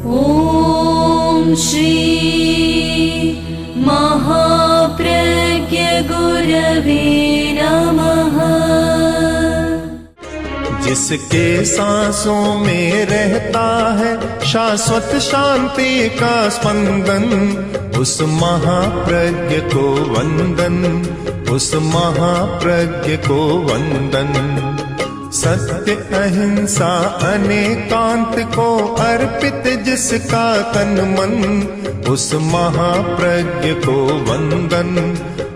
ॐ श्री महाप्रज्ञ गुरवे नमः। जिसके सांसों में रहता है शाश्वत शांति का स्पंदन, उस महाप्रज्ञ को वंदन, उस महाप्रज्ञ को वंदन। सत्य अहिंसा अनेकांत को अर्पित जिसका तन मन, उस महाप्रज्ञ को वंदन,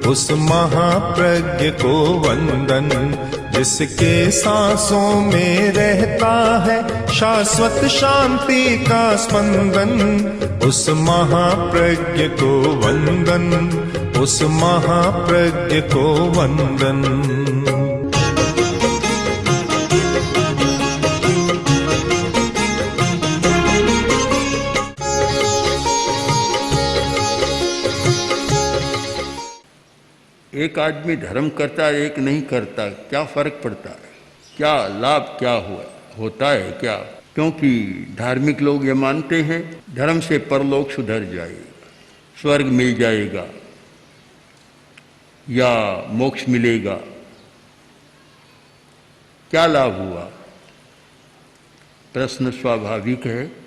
उस महाप्रज्ञ को वंदन। जिसके सांसों में रहता है शाश्वत शांति का स्पंदन, उस महाप्रज्ञ को वंदन, उस महाप्रज्ञ को वंदन। एक आदमी धर्म करता है, एक नहीं करता, क्या फर्क पड़ता है? क्या लाभ क्या होता है क्या? क्योंकि धार्मिक लोग ये मानते हैं धर्म से परलोक सुधर जाएगा, स्वर्ग मिल जाएगा या मोक्ष मिलेगा। क्या लाभ हुआ? प्रश्न स्वाभाविक है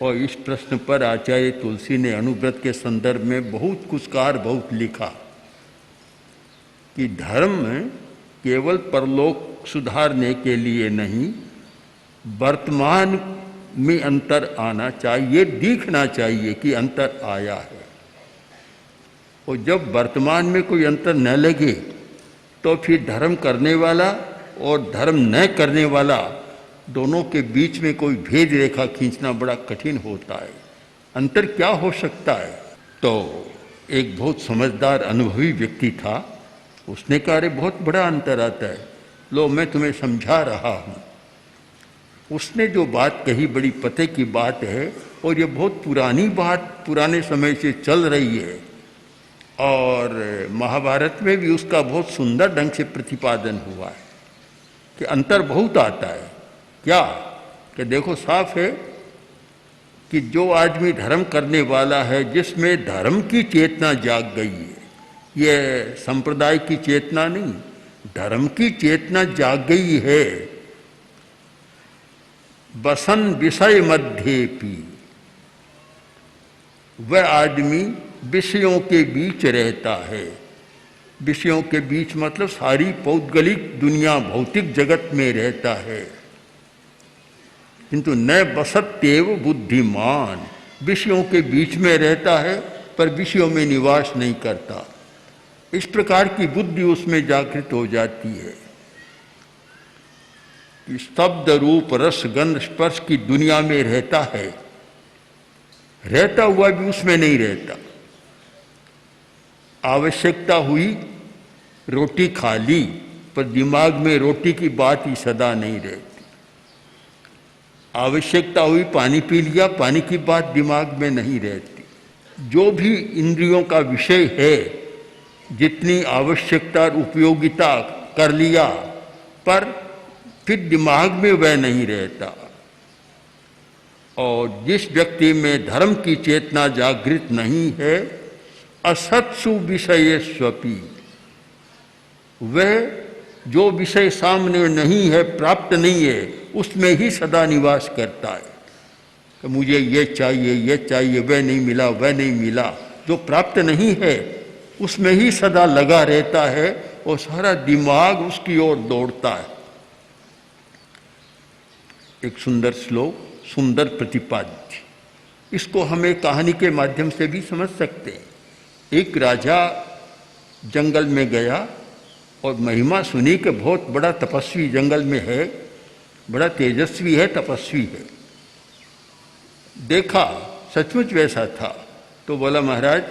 और इस प्रश्न पर आचार्य तुलसी ने अनुव्रत के संदर्भ में बहुत लिखा कि धर्म केवल परलोक सुधारने के लिए नहीं, वर्तमान में अंतर आना चाहिए, दिखना चाहिए कि अंतर आया है। और जब वर्तमान में कोई अंतर न लगे तो फिर धर्म करने वाला और धर्म न करने वाला दोनों के बीच में कोई भेद रेखा खींचना बड़ा कठिन होता है। अंतर क्या हो सकता है? तो एक बहुत समझदार अनुभवी व्यक्ति था, उसने कहा अरे बहुत बड़ा अंतर आता है, लो मैं तुम्हें समझा रहा हूँ। उसने जो बात कही बड़ी पते की बात है और ये बहुत पुरानी बात, पुराने समय से चल रही है और महाभारत में भी उसका बहुत सुंदर ढंग से प्रतिपादन हुआ है कि अंतर बहुत आता है। क्या कि देखो साफ है कि जो आदमी धर्म करने वाला है, जिसमें धर्म की चेतना जाग गई है, ये संप्रदाय की चेतना नहीं, धर्म की चेतना जाग गई है। बसन विषय मध्येपि, वह आदमी विषयों के बीच रहता है। विषयों के बीच मतलब सारी पौद्गलिक दुनिया, भौतिक जगत में रहता है, किंतु न बसत्येव बुद्धिमान, विषयों के बीच में रहता है पर विषयों में निवास नहीं करता। इस प्रकार की बुद्धि उसमें जागृत हो जाती है कि शब्द रूप रस गंध स्पर्श की दुनिया में रहता है, रहता हुआ भी उसमें नहीं रहता। आवश्यकता हुई रोटी खा ली पर दिमाग में रोटी की बात ही सदा नहीं रहती। आवश्यकता हुई पानी पी लिया, पानी की बात दिमाग में नहीं रहती। जो भी इंद्रियों का विषय है, जितनी आवश्यकता और उपयोगिता कर लिया पर फिर दिमाग में वह नहीं रहता। और जिस व्यक्ति में धर्म की चेतना जागृत नहीं है, असत्सु विषय स्वपि, वह जो विषय सामने नहीं है, प्राप्त नहीं है, उसमें ही सदा निवास करता है कि मुझे ये चाहिए, वह नहीं मिला, वह नहीं मिला। जो प्राप्त नहीं है उसमें ही सदा लगा रहता है और सारा दिमाग उसकी ओर दौड़ता है। एक सुंदर श्लोक, सुंदर प्रतिपाद्य, इसको हम एक कहानी के माध्यम से भी समझ सकते हैं। एक राजा जंगल में गया और महिमा सुनी कि बहुत बड़ा तपस्वी जंगल में है, बड़ा तेजस्वी है, तपस्वी है। देखा सचमुच वैसा था तो बोला महाराज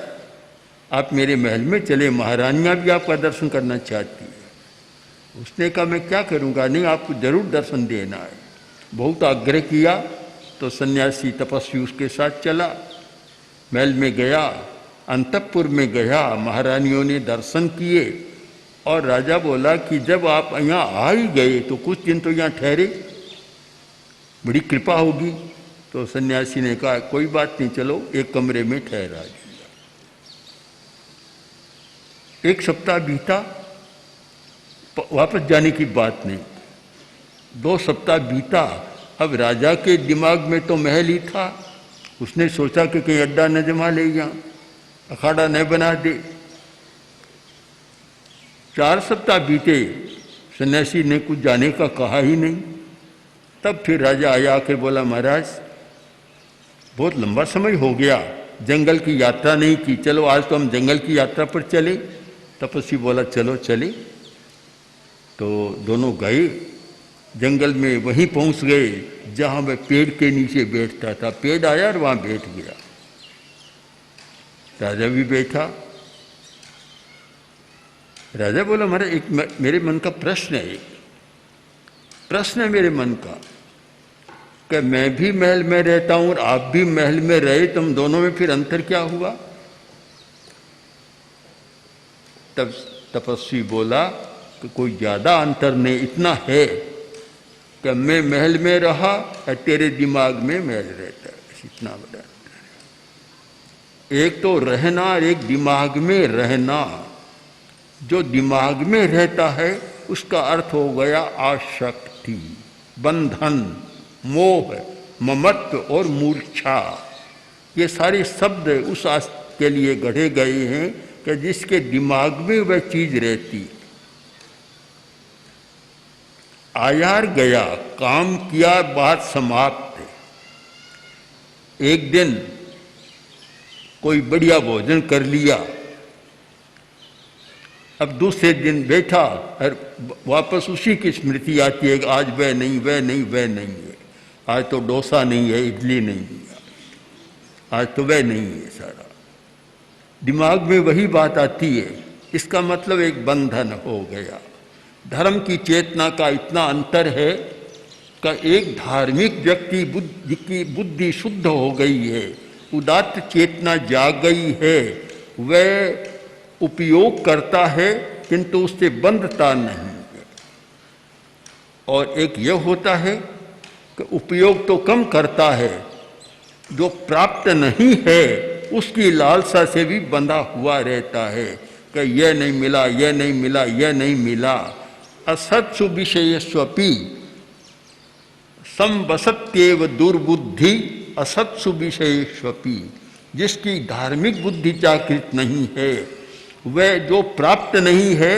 आप मेरे महल में चले, महारानियाँ भी आपका दर्शन करना चाहती है। उसने कहा मैं क्या करूँगा, नहीं आपको जरूर दर्शन देना है। बहुत आग्रह किया तो सन्यासी तपस्वी उसके साथ चला, महल में गया, अंतःपुर में गया, महारानियों ने दर्शन किए और राजा बोला कि जब आप यहाँ आ ही गए तो कुछ दिन तो यहाँ ठहरे, बड़ी कृपा होगी। तो सन्यासी ने कहा कोई बात नहीं, चलो एक कमरे में ठहरा दिया। एक सप्ताह बीता, वापस जाने की बात नहीं। 2 सप्ताह बीता। अब राजा के दिमाग में तो महल ही था। उसने सोचा कि कहीं अड्डा न जमा ले, यहाँ अखाड़ा न बना दे। 4 सप्ताह बीते, सन्यासी ने कुछ जाने का कहा ही नहीं। तब फिर राजा आया आके बोला, महाराज बहुत लंबा समय हो गया, जंगल की यात्रा नहीं की, चलो आज तो हम जंगल की यात्रा पर चले। तपस्वी बोला चलो चले। तो दोनों गए जंगल में, वहीं पहुंच गए जहां मैं पेड़ के नीचे बैठता था। पेड़ आया और वहां बैठ गया। राजा भी बैठा। राजा बोला, महाराज एक मेरे मन का प्रश्न है, प्रश्न है मेरे मन का कि मैं भी महल में रहता हूं और आप भी महल में रहे, तुम दोनों में फिर अंतर क्या हुआ? तब तपस्वी बोला कि कोई ज्यादा अंतर नहीं, इतना है कि मैं महल में रहा और तेरे दिमाग में महल रहता है, इतना बड़ा अंतर है। एक तो रहना और एक दिमाग में रहना। जो दिमाग में रहता है उसका अर्थ हो गया आसक्ति, बंधन, मोह, ममत्व और मूर्छा। ये सारे शब्द उस के लिए गढ़े गए हैं कि जिसके दिमाग में वह चीज रहती। आया गया, काम किया, बात समाप्त। एक दिन कोई बढ़िया भोजन कर लिया, अब दूसरे दिन बैठा और वापस उसी की स्मृति आती है कि आज वह नहीं, वह नहीं, वह नहीं है। आज तो डोसा नहीं है, इडली नहीं है, आज तो वह नहीं है। सारा दिमाग में वही बात आती है। इसका मतलब एक बंधन हो गया। धर्म की चेतना का इतना अंतर है कि एक धार्मिक व्यक्ति की बुद्धि शुद्ध हो गई है, उदात्त चेतना जाग गई है, वह उपयोग करता है किंतु उससे बंधता नहीं है। और एक यह होता है कि उपयोग तो कम करता है, जो प्राप्त नहीं है उसकी लालसा से भी बंधा हुआ रहता है कि यह नहीं मिला, यह नहीं मिला, यह नहीं मिला। असत्सु विषयस्वपि संवसत्येव दुर्बुद्धि असत्सु विषयस्वपि। जिसकी धार्मिक बुद्धि जागृत नहीं है वह जो प्राप्त नहीं है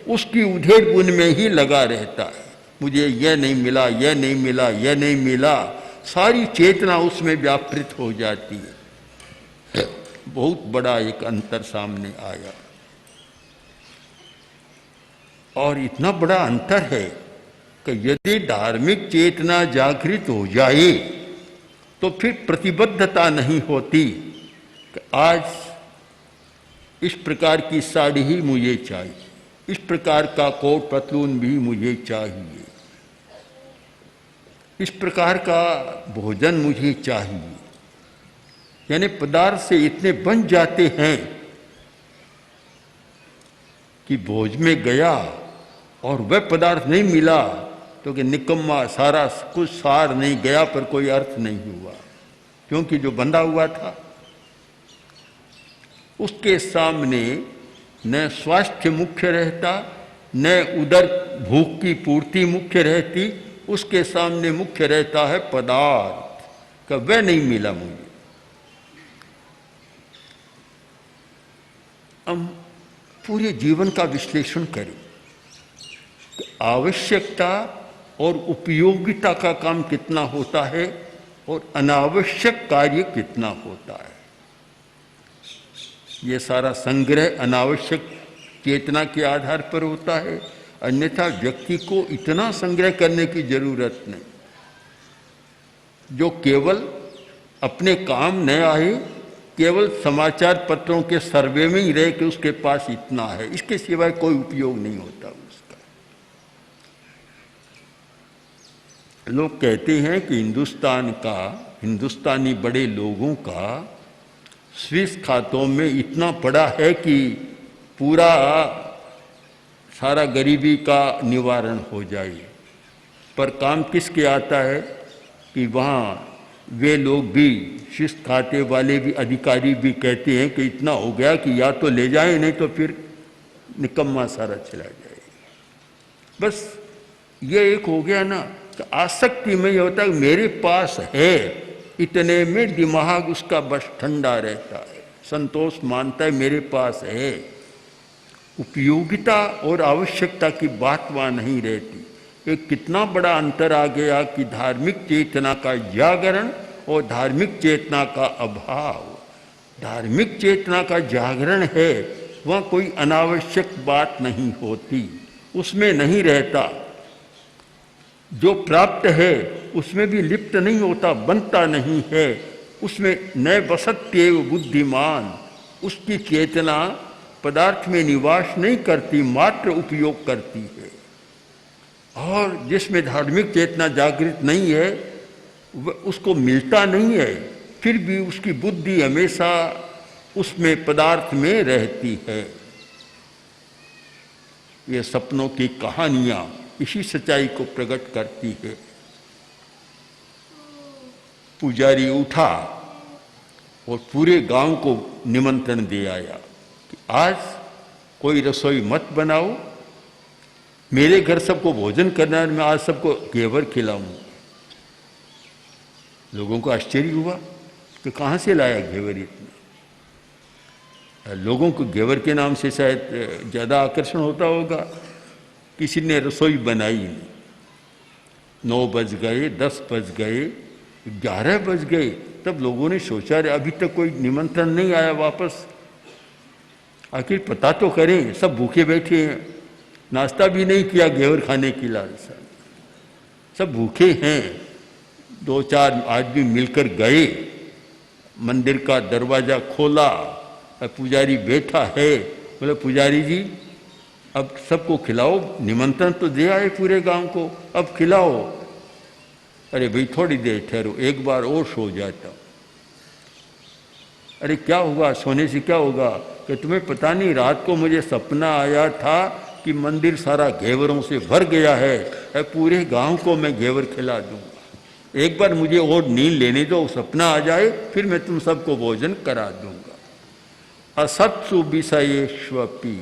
उसकी उधेड़ बुन में ही लगा रहता है। मुझे यह नहीं मिला, यह नहीं मिला, यह नहीं मिला, सारी चेतना उसमें व्यापृत हो जाती है। बहुत बड़ा एक अंतर सामने आया। और इतना बड़ा अंतर है कि यदि धार्मिक चेतना जागृत हो जाए तो फिर प्रतिबद्धता नहीं होती कि आज इस प्रकार की साड़ी ही मुझे चाहिए, इस प्रकार का कोट पतलून भी मुझे चाहिए, इस प्रकार का भोजन मुझे चाहिए। यानी पदार्थ से इतने बन जाते हैं कि भोज में गया और वह पदार्थ नहीं मिला तो कि निकम्मा, सारा कुछ सार नहीं, गया पर कोई अर्थ नहीं हुआ, क्योंकि जो बंधा हुआ था उसके सामने न स्वास्थ्य मुख्य रहता, न उदर भूख की पूर्ति मुख्य रहती, उसके सामने मुख्य रहता है पदार्थ का, वह नहीं मिला मुझे। हम पूरे जीवन का विश्लेषण करें कि आवश्यकता और उपयोगिता का काम कितना होता है और अनावश्यक कार्य कितना होता है। ये सारा संग्रह अनावश्यक चेतना के आधार पर होता है, अन्यथा व्यक्ति को इतना संग्रह करने की जरूरत नहीं। जो केवल अपने काम न आए, केवल समाचार पत्रों के सर्वे में ही रहे कि उसके पास इतना है, इसके सिवाय कोई उपयोग नहीं होता उसका। लोग कहते हैं कि हिंदुस्तानी बड़े लोगों का स्विस खातों में इतना पड़ा है कि पूरा सारा गरीबी का निवारण हो जाए। पर काम किसके आता है कि वहाँ वे लोग भी, शिस्त खाते वाले भी, अधिकारी भी कहते हैं कि इतना हो गया कि या तो ले जाएं, नहीं तो फिर निकम्मा सारा चला जाएगा। बस ये एक हो गया ना कि आसक्ति में ये होता है कि मेरे पास है, इतने में दिमाग उसका बस ठंडा रहता है, संतोष मानता है मेरे पास है। उपयोगिता और आवश्यकता की बात वहाँ नहीं रहती। एक कितना बड़ा अंतर आ गया कि धार्मिक चेतना का जागरण और धार्मिक चेतना का अभाव। धार्मिक चेतना का जागरण है, वहाँ कोई अनावश्यक बात नहीं होती, उसमें नहीं रहता। जो प्राप्त है उसमें भी लिप्त नहीं होता, बनता नहीं है, उसमें न बसत्येव बुद्धिमान। उसकी चेतना पदार्थ में निवास नहीं करती, मात्र उपयोग करती है। और जिसमें धार्मिक चेतना जागृत नहीं है उसको मिलता नहीं है, फिर भी उसकी बुद्धि हमेशा उसमें पदार्थ में रहती है। ये सपनों की कहानियां इसी सच्चाई को प्रकट करती है। पुजारी उठा और पूरे गांव को निमंत्रण दे आया कि आज कोई रसोई मत बनाओ, मेरे घर सबको भोजन करना है, मैं आज सबको घेवर खिलाऊंगा। लोगों को आश्चर्य हुआ कि कहाँ से लाया घेवर इतना। लोगों को घेवर के नाम से शायद ज़्यादा आकर्षण होता होगा। किसी ने रसोई बनाई नहीं। 9 बज गए, 10 बज गए, 11 बज गए, तब लोगों ने सोचा रे अभी तक कोई निमंत्रण नहीं आया वापस, आखिर पता तो करें। सब भूखे बैठे हैं, नाश्ता भी नहीं किया घेवर खाने की लालसा, सब भूखे हैं। 2-4 आदमी मिलकर गए, मंदिर का दरवाजा खोला, पुजारी बैठा है। बोले पुजारी जी अब सबको खिलाओ, निमंत्रण तो दे आए पूरे गांव को, अब खिलाओ। अरे भाई थोड़ी देर ठहरो, एक बार और सो जाता। अरे क्या हुआ, सोने से क्या होगा? कि तुम्हें पता नहीं, रात को मुझे सपना आया था कि मंदिर सारा घेवरों से भर गया है, पूरे गांव को मैं घेवर खिला दूंगा। एक बार मुझे और नींद लेने दो, सपना आ जाए, फिर मैं तुम सबको भोजन करा दूंगा। असत्सु विषयेष्वपि,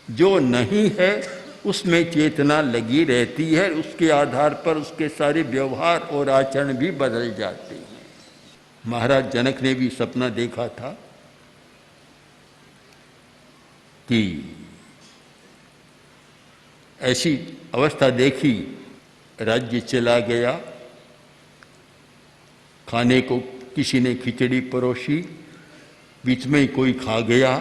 जो नहीं है उसमें चेतना लगी रहती है, उसके आधार पर उसके सारे व्यवहार और आचरण भी बदल जाते हैं। महाराज जनक ने भी सपना देखा था कि ऐसी अवस्था देखी, राज्य चला गया, खाने को किसी ने खिचड़ी परोसी, बीच में ही कोई खा गया।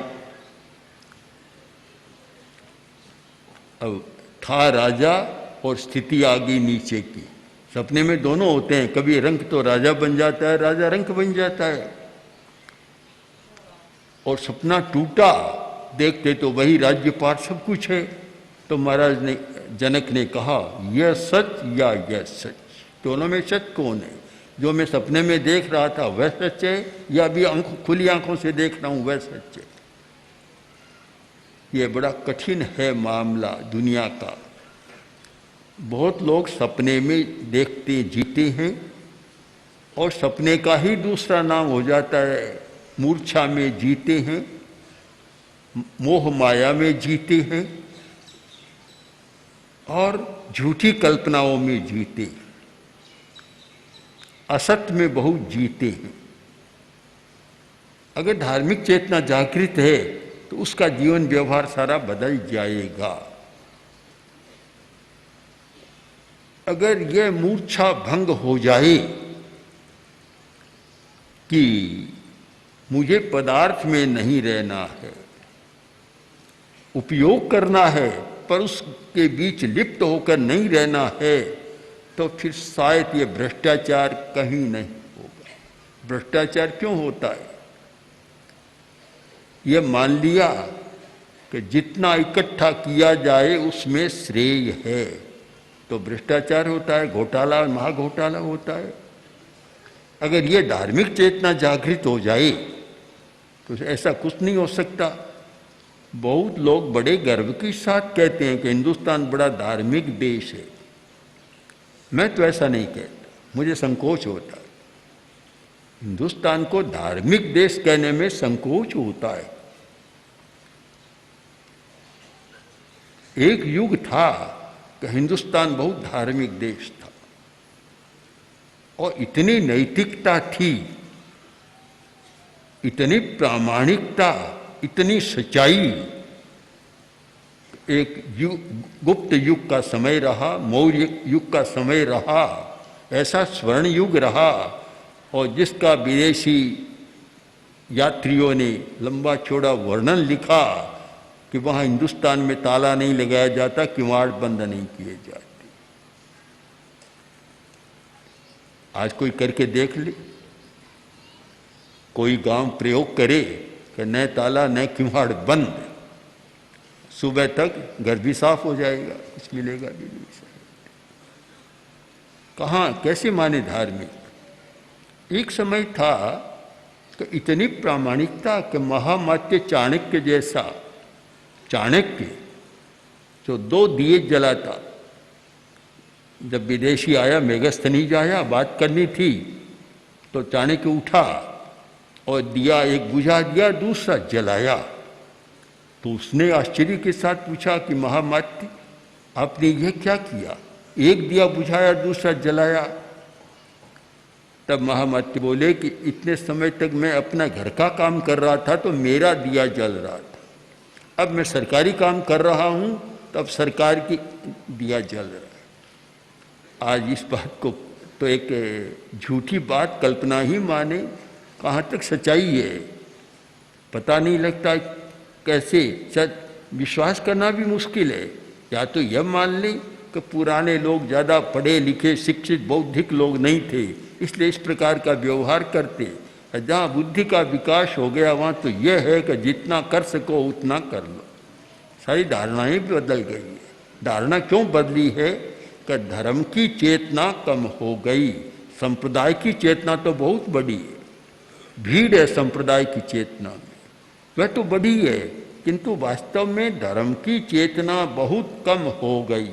अब था राजा और स्थिति आ गई नीचे की। सपने में दोनों होते हैं, कभी रंक तो राजा बन जाता है, राजा रंक बन जाता है। और सपना टूटा, देखते तो वही राज्यपाट सब कुछ है। तो महाराज ने, जनक ने कहा यह सच या यह सच, दोनों में सच कौन है? जो मैं सपने में देख रहा था वह सच है, या अभी खुली आंखों से देख रहा हूं वह सच है? ये बड़ा कठिन है मामला दुनिया का। बहुत लोग सपने में देखते जीते हैं और सपने का ही दूसरा नाम हो जाता है, मूर्छा में जीते हैं, मोह माया में जीते हैं और झूठी कल्पनाओं में जीते हैं, असत्य में बहुत जीते हैं। अगर धार्मिक चेतना जागृत है तो उसका जीवन व्यवहार सारा बदल जाएगा। अगर यह मूर्छा भंग हो जाए कि मुझे पदार्थ में नहीं रहना है, उपयोग करना है पर उसके बीच लिप्त होकर नहीं रहना है, तो फिर शायद ये भ्रष्टाचार कहीं नहीं होगा। भ्रष्टाचार क्यों होता है? ये मान लिया कि जितना इकट्ठा किया जाए उसमें श्रेय है, तो भ्रष्टाचार होता है, घोटाला, महाघोटाला होता है। अगर ये धार्मिक चेतना जागृत हो जाए तो ऐसा कुछ नहीं हो सकता। बहुत लोग बड़े गर्व के साथ कहते हैं कि हिंदुस्तान बड़ा धार्मिक देश है। मैं तो ऐसा नहीं कहता, मुझे संकोच होता है। हिंदुस्तान को धार्मिक देश कहने में संकोच होता है। एक युग था कि हिंदुस्तान बहुत धार्मिक देश था और इतनी नैतिकता थी, इतनी प्रामाणिकता, इतनी सच्चाई। एक गुप्त युग का समय रहा, मौर्य युग का समय रहा, ऐसा स्वर्ण युग रहा और जिसका विदेशी यात्रियों ने लंबा चौड़ा वर्णन लिखा कि वहाँ हिंदुस्तान में ताला नहीं लगाया जाता, किवाड़ बंद नहीं किए जाते। आज कोई करके देख ले, कोई गांव प्रयोग करे कि न ताला न किवाड़ बंद, सुबह तक घर भी साफ हो जाएगा, कुछ मिलेगा भी नहीं। कहाँ कैसे माने धार्मिक। एक समय था कि इतनी प्रामाणिकता कि महामात्य चाणक्य जैसा चाणक्य जो 2 दिए जलाता, जब विदेशी आया, मेघस्थनीज आया, बात करनी थी तो चाणक्य उठा और दिया एक बुझा दिया, दूसरा जलाया। तो उसने आश्चर्य के साथ पूछा कि महामात्य आपने यह क्या किया, एक दिया बुझाया दूसरा जलाया। तब महामात्य बोले कि इतने समय तक मैं अपना घर का काम कर रहा था तो मेरा दिया जल रहा था, अब मैं सरकारी काम कर रहा हूं तब सरकार की दिया जल रहा है। आज इस बात को तो एक झूठी बात, कल्पना ही माने, कहाँ तक सच्चाई है पता नहीं लगता। कैसे सच विश्वास करना भी मुश्किल है। या तो यह मान लें कि पुराने लोग ज़्यादा पढ़े लिखे शिक्षित बौद्धिक लोग नहीं थे, इसलिए इस प्रकार का व्यवहार करते। जहाँ बुद्धि का विकास हो गया वहाँ तो यह है कि जितना कर सको उतना कर लो। सारी धारणाएं भी बदल गई है। धारणा क्यों बदली है कि धर्म की चेतना कम हो गई, संप्रदाय की चेतना तो बहुत बड़ी है। भीड़ है संप्रदाय की चेतना में, वह तो बड़ी है, किंतु वास्तव में धर्म की चेतना बहुत कम हो गई।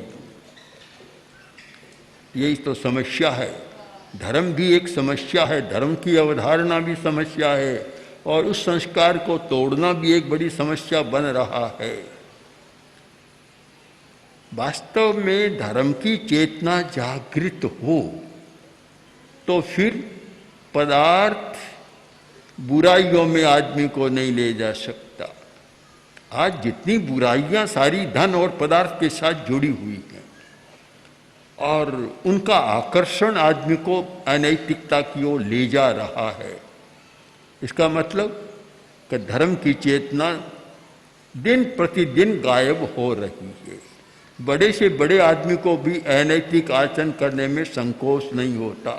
यही तो समस्या है। धर्म भी एक समस्या है, धर्म की अवधारणा भी समस्या है और उस संस्कार को तोड़ना भी एक बड़ी समस्या बन रहा है। वास्तव में धर्म की चेतना जागृत हो तो फिर पदार्थ बुराइयों में आदमी को नहीं ले जा सकता। आज जितनी बुराइयां सारी धन और पदार्थ के साथ जुड़ी हुई हैं और उनका आकर्षण आदमी को अनैतिकता की ओर ले जा रहा है। इसका मतलब कि धर्म की चेतना दिन प्रतिदिन गायब हो रही है। बड़े से बड़े आदमी को भी अनैतिक आचरण करने में संकोच नहीं होता,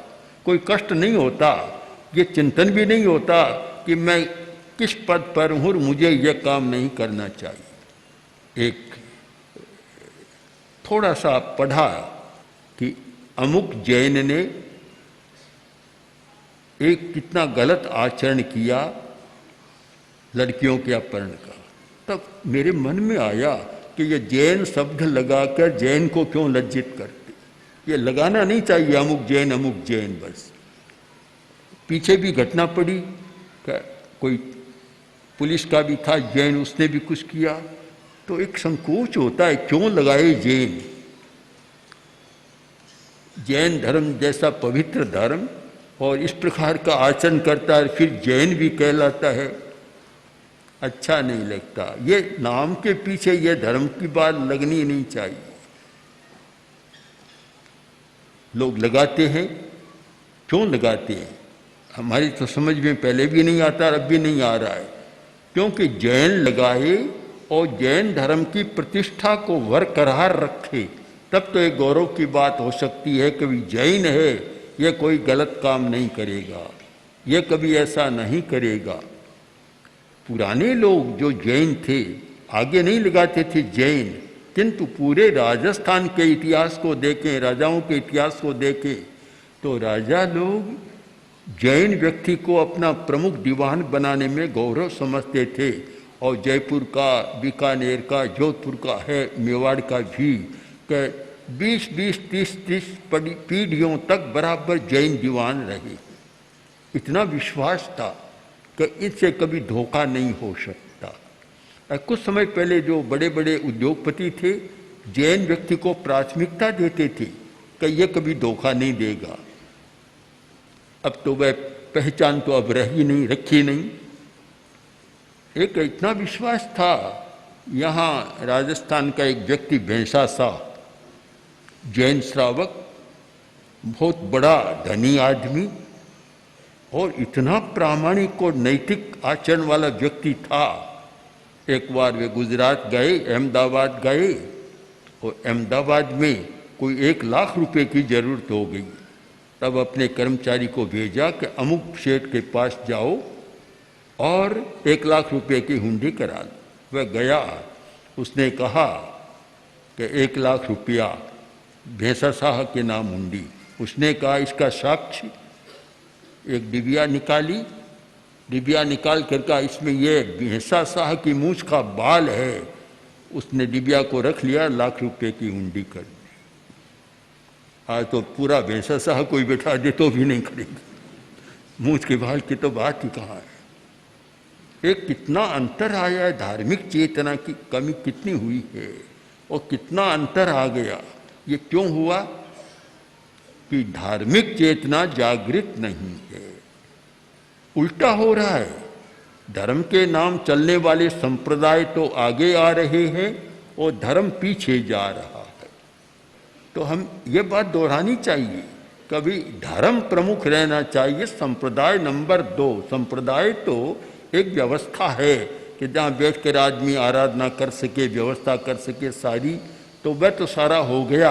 कोई कष्ट नहीं होता, ये चिंतन भी नहीं होता कि मैं किस पद पर हूँ और मुझे यह काम नहीं करना चाहिए। एक थोड़ा सा पढ़ा कि अमुक जैन ने एक कितना गलत आचरण किया लड़कियों के अपहरण का, तब मेरे मन में आया कि ये जैन शब्द लगाकर जैन को क्यों लज्जित करते। ये लगाना नहीं चाहिए अमुक जैन बस। पीछे भी घटना पड़ी, कोई पुलिस का भी था जैन, उसने भी कुछ किया, तो एक संकोच होता है क्यों लगाए जैन। जैन धर्म जैसा पवित्र धर्म और इस प्रकार का आचरण करता है फिर जैन भी कहलाता है, अच्छा नहीं लगता। ये नाम के पीछे ये धर्म की बात लगनी नहीं चाहिए। लोग लगाते हैं, क्यों लगाते हैं हमारी तो समझ में पहले भी नहीं आता, अब भी नहीं आ रहा है। क्योंकि जैन लगाए और जैन धर्म की प्रतिष्ठा को बरकरार रखे, तब तो एक गौरव की बात हो सकती है कि जैन है, ये कोई गलत काम नहीं करेगा, ये कभी ऐसा नहीं करेगा। पुराने लोग जो जैन थे आगे नहीं लगाते थे जैन, किंतु पूरे राजस्थान के इतिहास को देखें, राजाओं के इतिहास को देखें तो राजा लोग जैन व्यक्ति को अपना प्रमुख दीवान बनाने में गौरव समझते थे। और जयपुर का, बीकानेर का, जोधपुर का है, मेवाड़ का भी 20-20, 30-30 पीढ़ियों तक बराबर जैन दीवान रहे। इतना विश्वास था कि इससे कभी धोखा नहीं हो सकता। कुछ समय पहले जो बड़े बड़े उद्योगपति थे, जैन व्यक्ति को प्राथमिकता देते थे कि यह कभी धोखा नहीं देगा। अब तो वह पहचान तो अब रखी नहीं। एक इतना विश्वास था। यहाँ राजस्थान का एक व्यक्ति भैंसा शाह, जैन श्रावक, बहुत बड़ा धनी आदमी और इतना प्रामाणिक और नैतिक आचरण वाला व्यक्ति था। एक बार वे गुजरात गए, अहमदाबाद गए, और अहमदाबाद में कोई 1 लाख रुपए की जरूरत हो गई। तब अपने कर्मचारी को भेजा कि अमुक सेठ के पास जाओ और 1 लाख रुपए की हुंडी करा लो। वह गया, उसने कहा कि 1 लाख रुपया भैंसा शाह के नाम हुंडी। उसने कहा इसका साक्षी, एक डिबिया निकाली, डिबिया निकाल कर कहा इसमें यह भैंसा शाह की मूछ का बाल है। उसने डिबिया को रख लिया, 1 लाख रुपए की हुंडी कर दी। आज तो पूरा भैंसा शाह कोई बैठा दे तो भी नहीं खरीदी, मूछ के बाल की तो बात ही कहाँ है। एक कितना अंतर आया है, धार्मिक चेतना की कमी कितनी हुई है और कितना अंतर आ गया। ये क्यों हुआ कि धार्मिक चेतना जागृत नहीं है, उल्टा हो रहा है। धर्म के नाम चलने वाले संप्रदाय तो आगे आ रहे हैं और धर्म पीछे जा रहा है। तो हम ये बात दोहरानी चाहिए, कभी धर्म प्रमुख रहना चाहिए, संप्रदाय नंबर 2। संप्रदाय तो एक व्यवस्था है कि जहाँ बैठकर आदमी आराधना कर सके, व्यवस्था कर सके सारी, तो वह तो सारा हो गया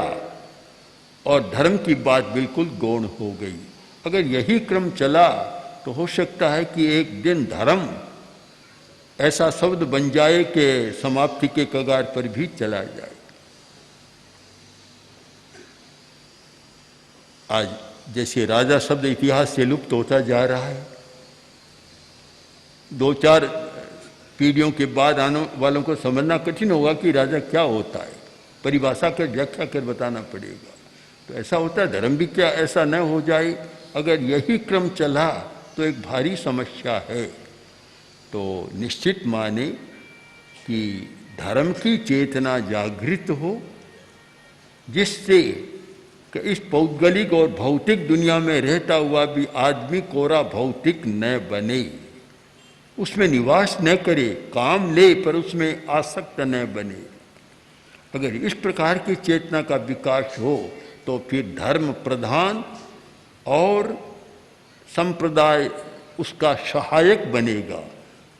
और धर्म की बात बिल्कुल गौण हो गई। अगर यही क्रम चला तो हो सकता है कि एक दिन धर्म ऐसा शब्द बन जाए कि समाप्ति के कगार पर भी चला जाए। आज जैसे राजा शब्द इतिहास से लुप्त होता जा रहा है, 2-4 पीढ़ियों के बाद आने वालों को समझना कठिन होगा कि राजा क्या होता है, परिभाषा कर व्याख्या कर बताना पड़ेगा। तो ऐसा होता है, धर्म भी क्या ऐसा न हो जाए। अगर यही क्रम चला तो एक भारी समस्या है। तो निश्चित माने कि धर्म की चेतना जागृत हो, जिससे कि इस पौद्गलिक और भौतिक दुनिया में रहता हुआ भी आदमी कोरा भौतिक न बने, उसमें निवास न करे, काम ले पर उसमें आसक्त न बने। अगर इस प्रकार की चेतना का विकास हो तो फिर धर्म प्रधान और संप्रदाय उसका सहायक बनेगा।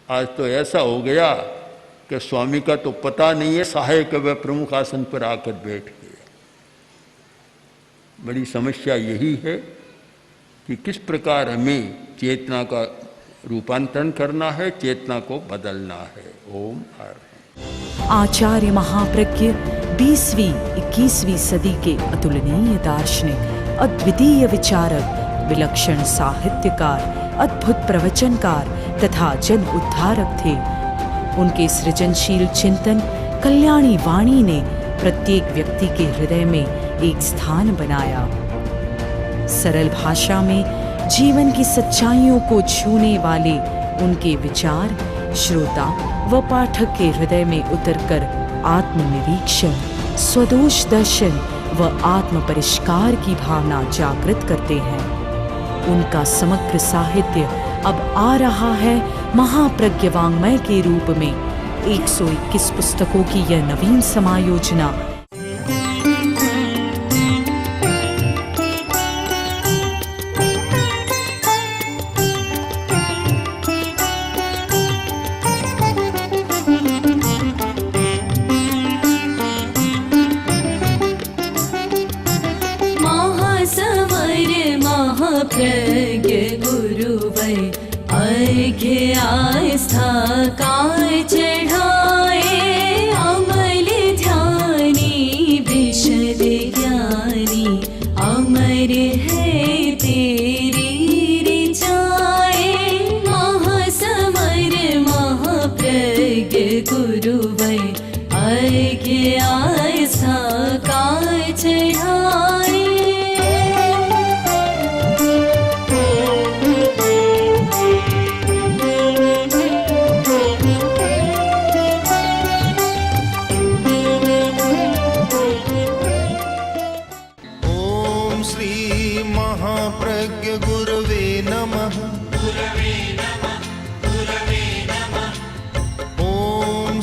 आज तो ऐसा हो गया कि स्वामी का तो पता नहीं है, सहायक वह प्रमुख आसन पर आकर बैठ गया। बड़ी समस्या यही है कि किस प्रकार हमें चेतना का रूपांतरण करना है, चेतना को बदलना है। ओम हर। आचार्य महाप्रज्ञ 20वीं 21वीं सदी के अतुलनीय दार्शनिक, अद्वितीय विचारक, विलक्षण साहित्यकार, अद्भुत प्रवचनकार तथा जन उद्धारक थे। उनके सृजनशील चिंतन कल्याणी वाणी ने प्रत्येक व्यक्ति के हृदय में एक स्थान बनाया। सरल भाषा में जीवन की सच्चाइयों को छूने वाले उनके विचार श्रोता व पाठक के हृदय में उतरकर आत्मनिरीक्षण, स्वदोष दर्शन व आत्म परिष्कार की भावना जागृत करते हैं। उनका समग्र साहित्य अब आ रहा है महाप्रज्ञ वाङ्मय के रूप में। 121 पुस्तकों की यह नवीन समायोजना प्रज्ञ गुरुवै अर्घ्य आस्था काय चढ़ाए, अमल ध्यानी विशद ज्ञानी, अमर है तेरी ऋचाए। महासमर महाप्रज्ञ गुरुवै अर्घ्य आस्था काय चढ़ाए।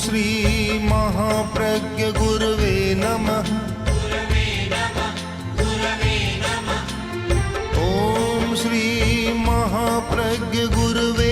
श्री महाप्रज्ञ गुरवे नमः। ॐ श्री महाप्रज्ञ गुरवे